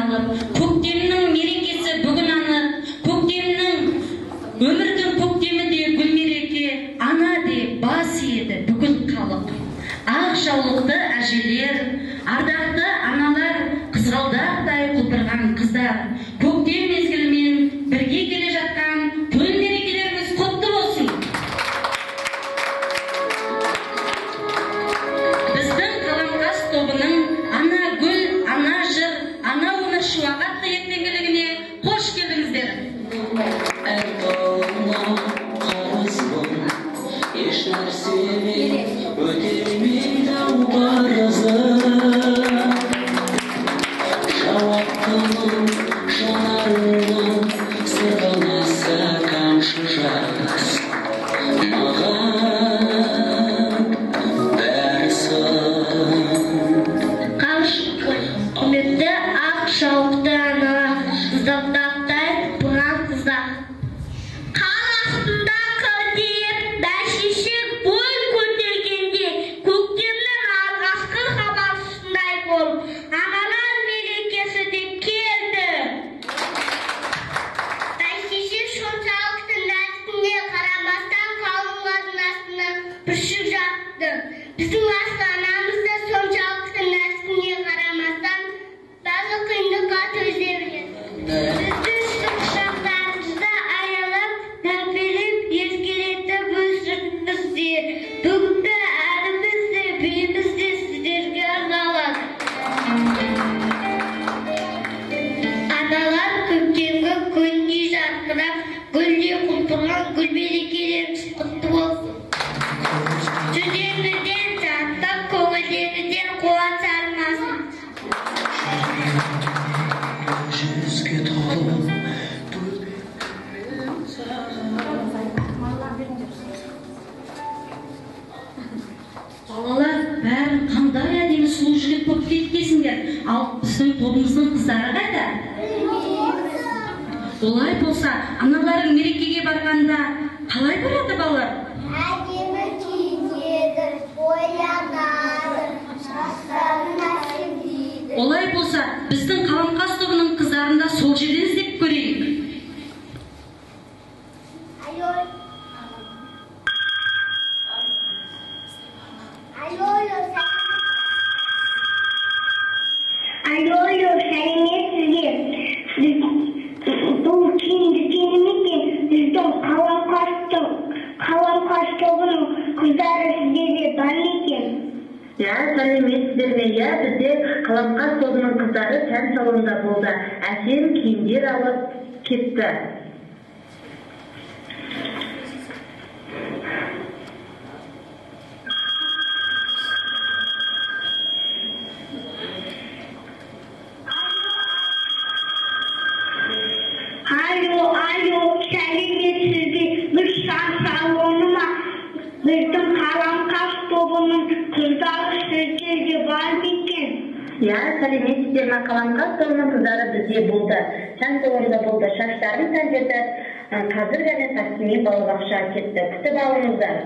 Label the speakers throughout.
Speaker 1: айналып, көктемнің мерекесі бүгін анық, көктемнің өмірдің көктемі де гүл мереке, ана де бас еді бүгін халық. Ақ жаулықты әжелер, ардақты аналар, қызғалдақтай құлпырған қыздар, көктем мезгілімен бірге келе жатқан төл мерекелеріңіз құтты болсын. Біздің қаламқас тобының ана гүл, ана жыр, ана өмір шуағатты ертеңгілігіне қош келдіңіздер.
Speaker 2: Әр тауына қарызбын, еш нәрсемен өтелмейді ау парызы. Жауаптымын жанарымнан сырғалмаса тамшы жас. Маған бәрі сын.
Speaker 3: Құрметті ақ жаулықты аналар, қызғалдақтай құлпырған қыздар. Қар астында қылтиып, бәйшешек бой көтергенде, көктемнің алғашқы хабаршысындай болып, аналар мерекесі деп келді. Бәйшешек соншалықты нәзікіне қарамастан қалыңғардың астына бүршік жатты. Біздің ата-анамыз да соншалықты нәзікіне қарамастан барлық қиындыққа төзе біледі. Бізді үстін құшақтарымызда аялап, тәрбиелеп, еркелетіп өсірдіңіздер. Бүгінгі әріміз де биіміз де сіздерге арналады. Аналар көктемгі күндей жарқырап, гүлдей құлпырған гүл мерекелеріңіз құтты болсын. Жүрегіңізден жаттап, көңілдеріңізден қуат сарымасын.
Speaker 2: Жүзге толы
Speaker 1: Балалар, бәрін қандай әдемі сұлу жігіт болып кеткенсіңдер. Ал біздің тобымыздың қыздары қайда? Олай болса, аналарың мерекеге барғанда қалай барады балалар?
Speaker 3: Әдемі киінеді, боянады, шаштарын әсемдейді.
Speaker 1: Олай болса, біздің қаламқас тобының қыздарын да сол жерден іздеп көрейік.
Speaker 3: Алло, сәлеметсіздер. Бұл киіндікені екен, біздің қаламқас тобының қыздары сіздерде бар екен.
Speaker 4: Сәлеметсіздер ме? Бізде қаламқас тобының қыздары сән салонында болды. Әсем киімдер алып кетті.
Speaker 3: Алло, сәлеметсіздер. Біз сән салоны ма? Біздің қаламқас тобының қыздары сіздерде бар екен.
Speaker 4: Сәлеметсіздер ме? Қаламқас тобының қыздары бізде болды. Сән салонында болды. Шаштарын сәндеді. Қазір ғана таксимен балабақшаға кетті. Күтіп алыңыздар.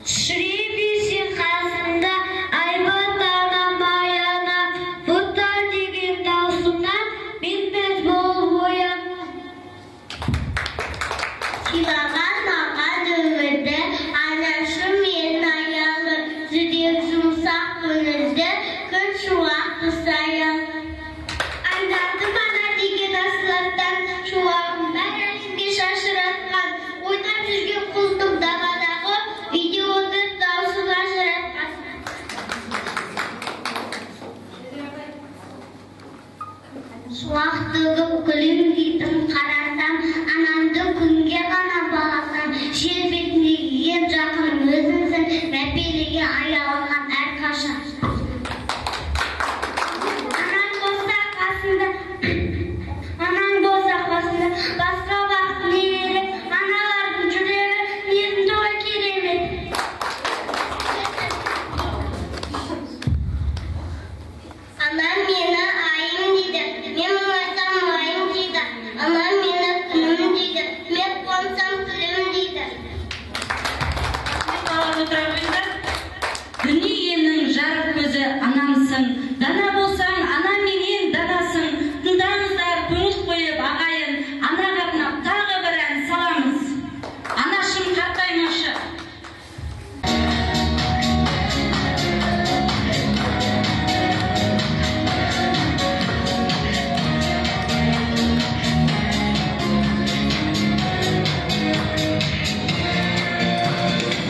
Speaker 3: Шіре берсең қасында, айбат ана маяна, бұлттар деген даусыңа бет-бет болып оян. Сыйлаған маған өмірді, анашым мен аялы, жүрек жұмсақ көңілді, күн шуақты саян. Айдадым ана деген асылаттан, шуағын бәр әлемге шашыратқан, ойнап жүрген құздың даладағы, үйде отырып даусын ажыратқан. Шуақтығып күлімдейтін қарасам, анамды күнге ғана баласам, жер бетіндегі ең жақыным өзіңсің, мәпелеге аялаған әрқашан. Анаң болса қасында, басқа бақыт не керек, аналардың жүрегі нетінде ой керемет. Анам мені айым дейді, мен мұңайсам айым дейді. Анам мені күнім дейді, мен қуансам күлім дейді.
Speaker 1: Дүниенің жарық көзі анамсың, дана болсаң ана менен данасың. Тыңдаңыздар, көңіл қойып ағайын, анаға арнап тағы бір ән саламыз. Анашым қартаймашы.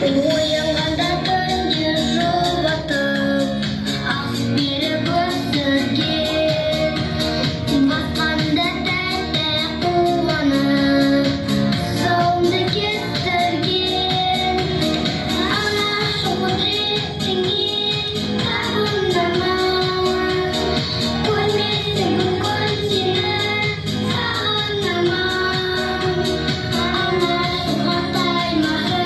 Speaker 3: Оянғанда күнде жұбатып, ақбері көздерген, басқанда тәтті қуанып, сауымды кестірген. Анашым құдіретіңе табынамын, көрмесің мүмкін сені сағынамын. Анашым қартаймашы,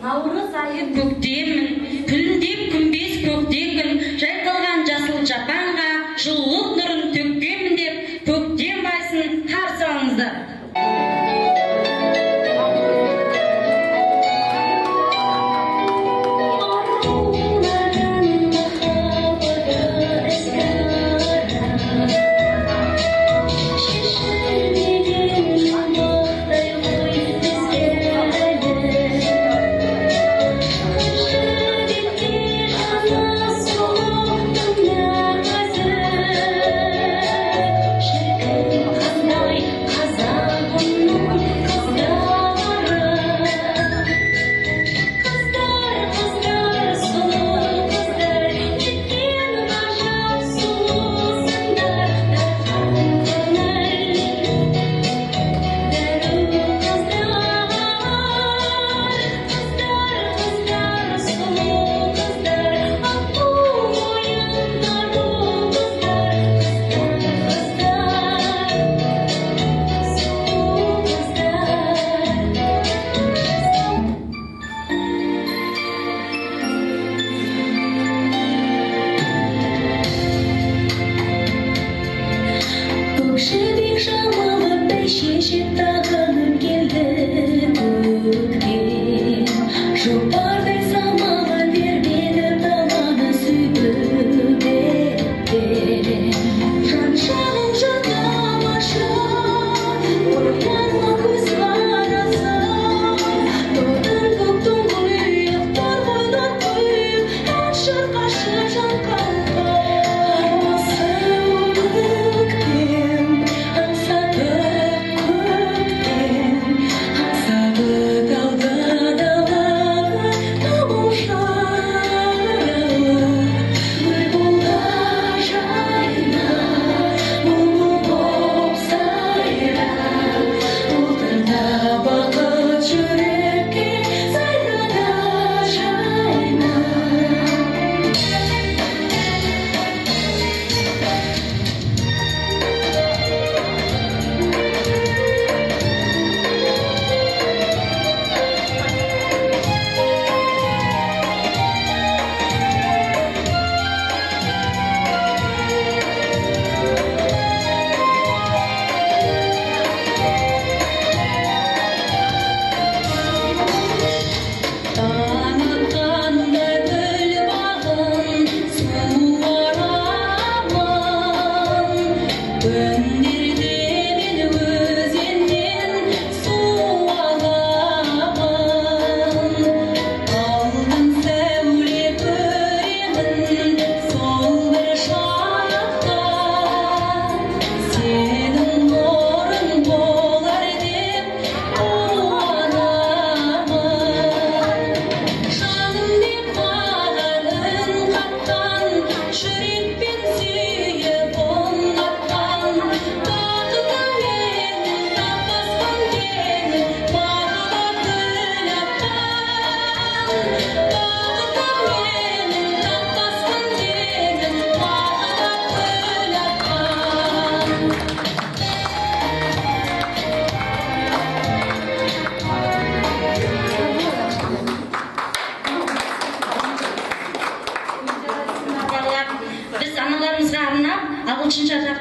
Speaker 1: Наурыз айы көктемін, күлімдеп күмбез көктегін, жайқалған жасыл жапанға жылылық нұрын төккенмін деп, көктем байсын қарсы алыңыздар.
Speaker 3: Thank you.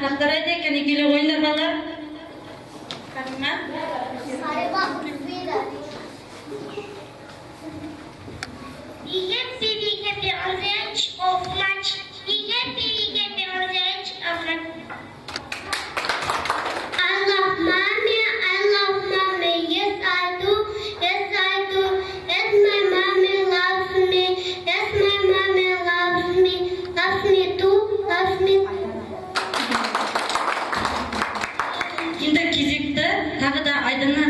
Speaker 1: Қарайды екен, екеулеп ойындар балалар. Рахмет.
Speaker 3: Happy orange of much. Happy orange of much. I love mommy. Yes, I do. Yes, my mommy loves me. Yes, my mommy loves me. Loves me too.
Speaker 1: Енді кезекті тағы да Айдана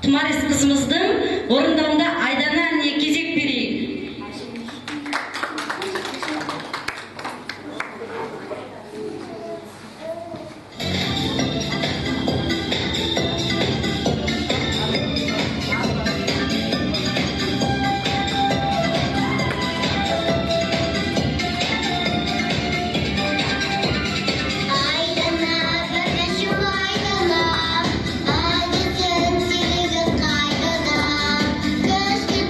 Speaker 1: Тұмарис қызымыздың орындауында Айдана әніне кезек берейік.
Speaker 3: Just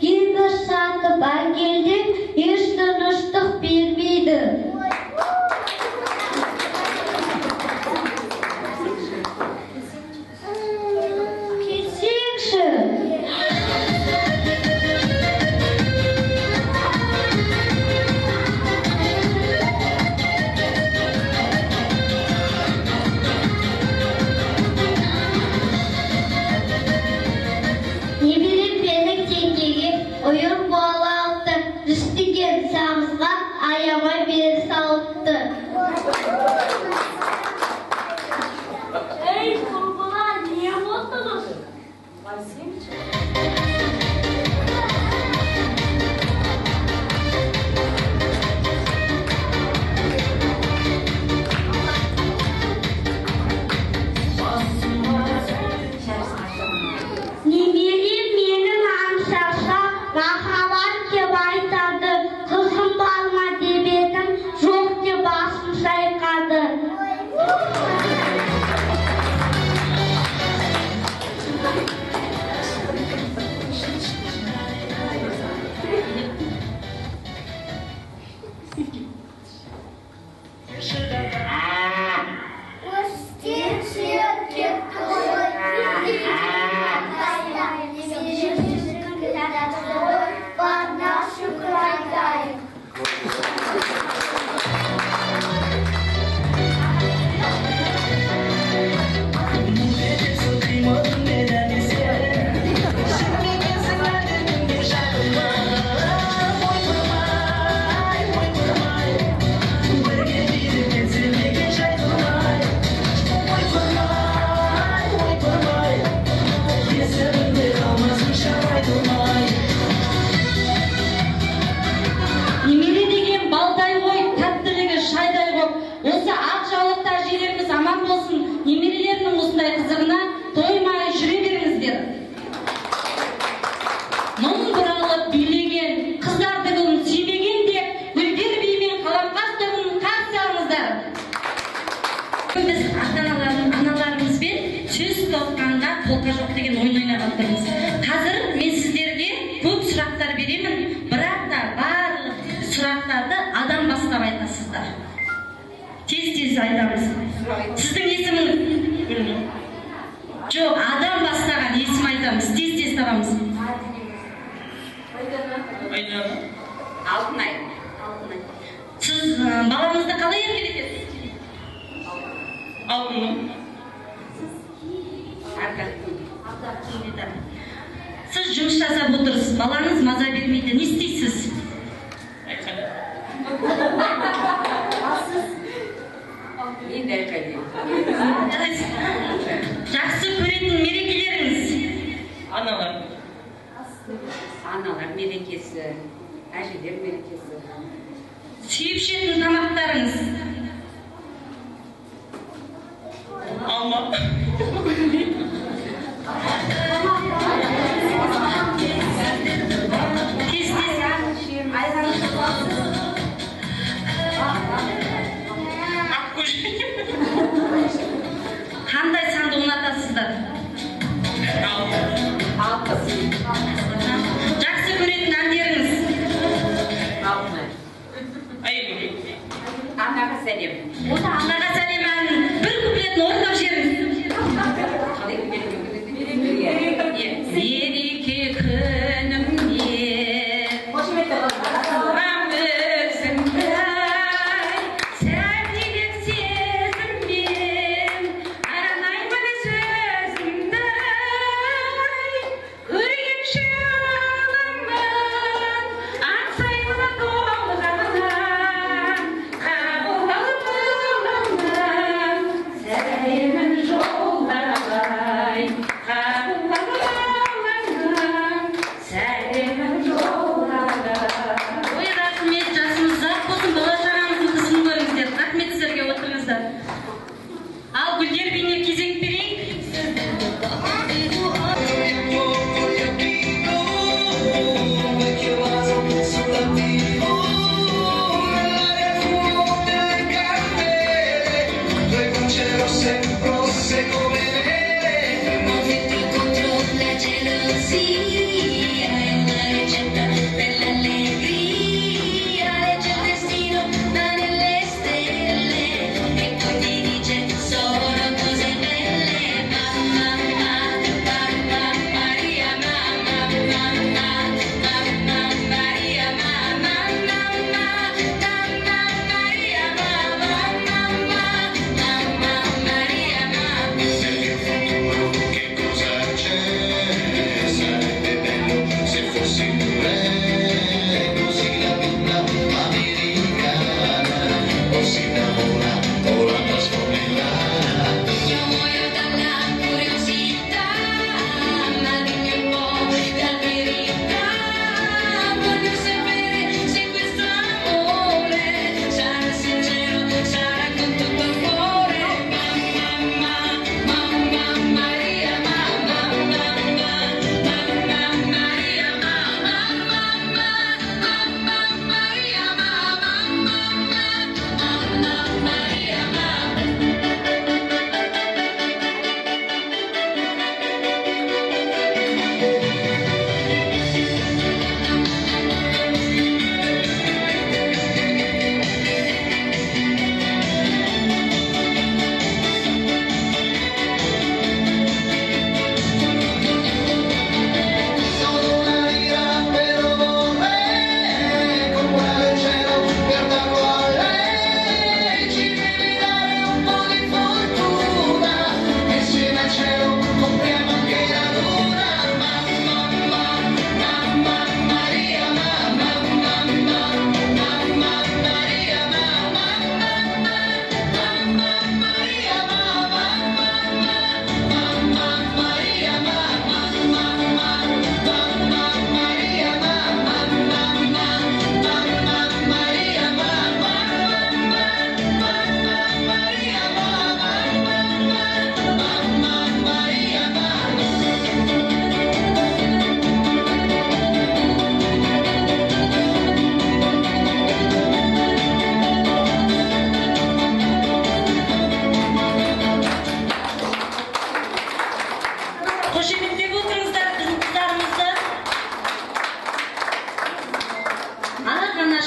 Speaker 3: Gizli satıp geldi, hiç tanıştık bilmiydi. Kesinlikle. Ne bileyim benim çekigi oyun bağlattı. Düştü gemsamızga ayama bir salıttı.
Speaker 5: Ey kurbanlar niye bozdunuz?
Speaker 3: Ne bileyim benim amşarsa rahavat kep aytadı. Kızım balma debedim, жоқ деп басын шайқады.
Speaker 1: Немере деген балдай ғой, тәттілігі шайдай ғой. Осы ақ жаулықтар жерлеріміз аман болсын. Немерелерінің осындай қызығына тоймай жүре беріңіздер. Мұң бұралып билеген, қыздарды гүлін сүймеген деп, гүлдер биімен қаламқас тобын қарсы алыңыздар. Біз аналарымызбен сөз тоққанда толқа жоқ деген ойын ойнап отырмыз. Қазір мен сіздерге көп сұрақтар беремін, бірақ та барлық сұрақтарды адам бастап айтасыздар. Тез айтамыз. Сіздің есіміңіз? Жоқ, адам бастаған есім айтамыз. Тез табамыз. Алтынай. Сіз балаңызды қалай еркелетесіз? Алтыным. Ардақтым деді. Сіз жұмыс жасап отырсыз, балаңыз маза бермейді, не істейсіз?
Speaker 6: Мен де айқайдым.
Speaker 1: Жақсы көретін мерекелеріңіз?
Speaker 6: Аналар мерекесі, әжелер мерекесі.
Speaker 1: Сүйіп жейтін тамақтарыңыз?
Speaker 6: Алма.
Speaker 1: Тез қандай санды ұнатасыздар?
Speaker 6: Алпыс.
Speaker 1: Жақсы көретін әндеріңіз?
Speaker 6: Анаға сәлем.
Speaker 1: Осы анаға сәлем әнін бір куплетін орындап жіберіңіз.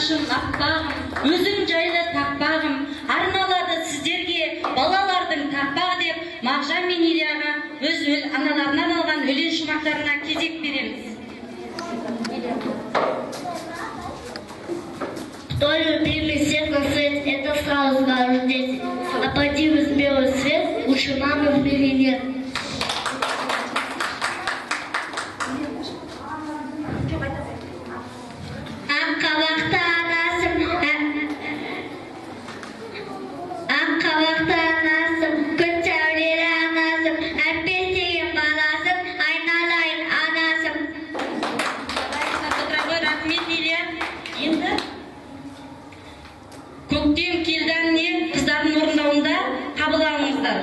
Speaker 1: башым аппағым, өзім жайлы тақпағым, арналады сіздерге балалардың тақпағы деп Мағжан мен Ильяға өз аналарынан алған өлең шумақтарына кезек береміз.
Speaker 3: Кто любимый всех на свете, это сразу скажут дети. А пойди в белый свет, лучше мамы в мире нет.
Speaker 1: Көктем келді әніне қыздардың орындауында қабыл алыңыздар.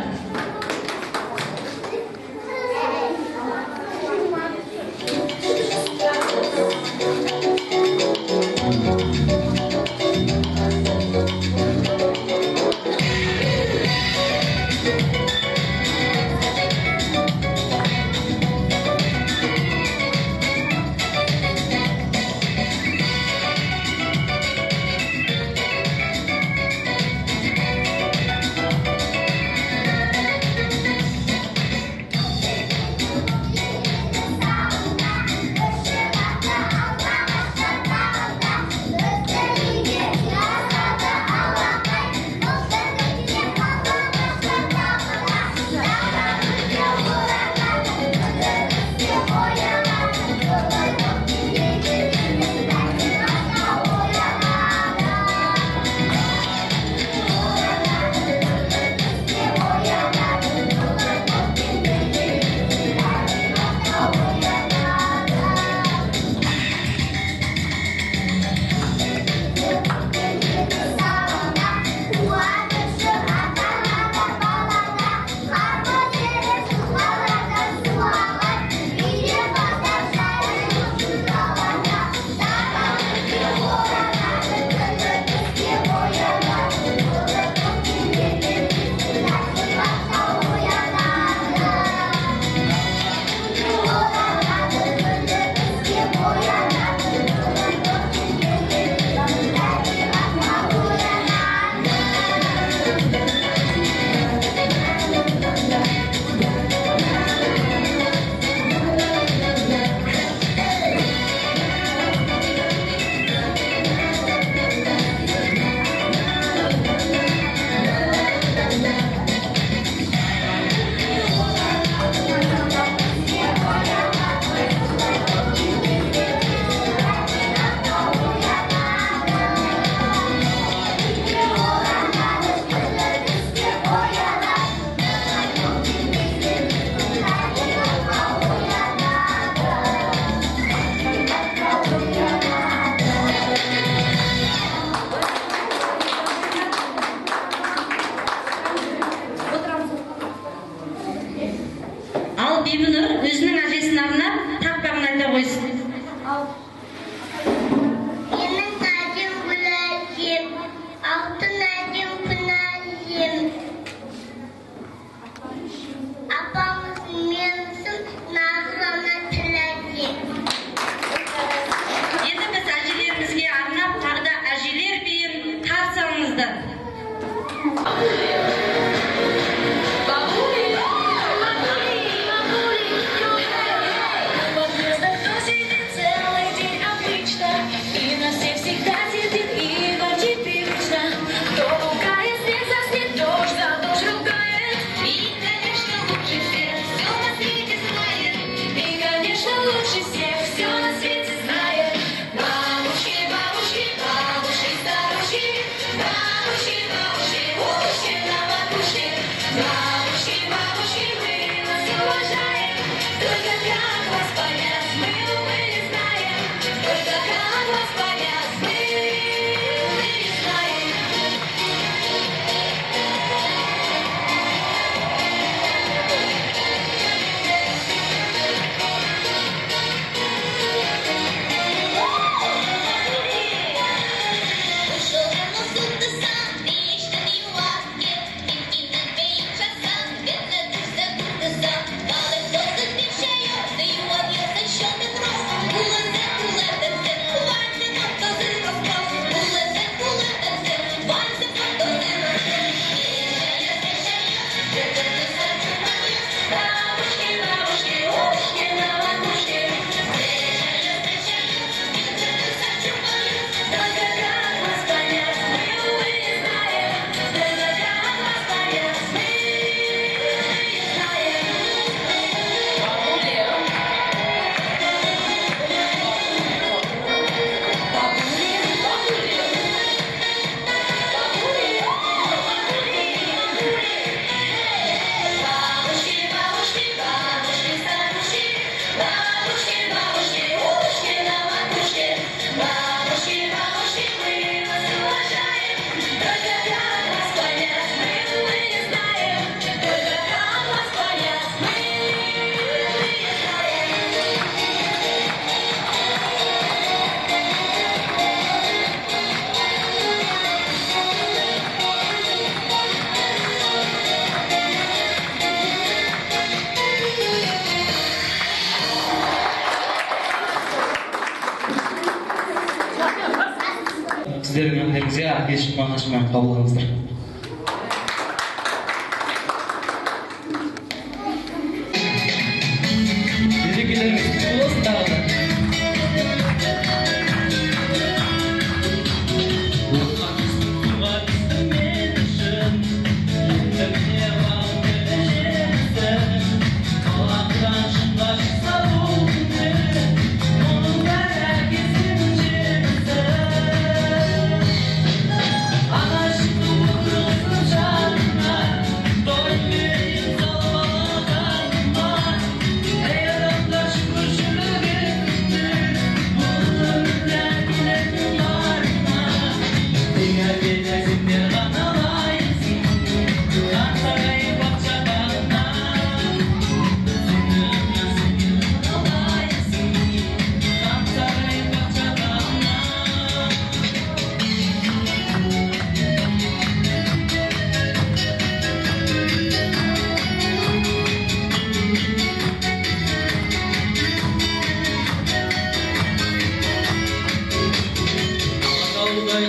Speaker 7: сіздердің әндеріңізге әке шықпан қабыл алыңыздар. Берекелеріңіз болсын тағы да.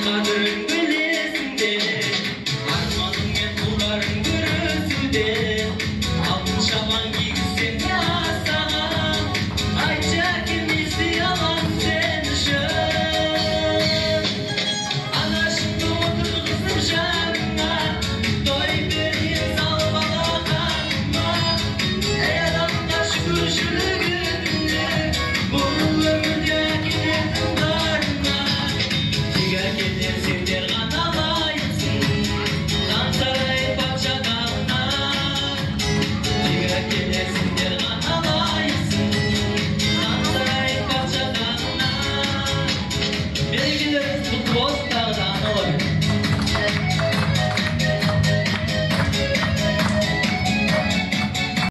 Speaker 2: Qadring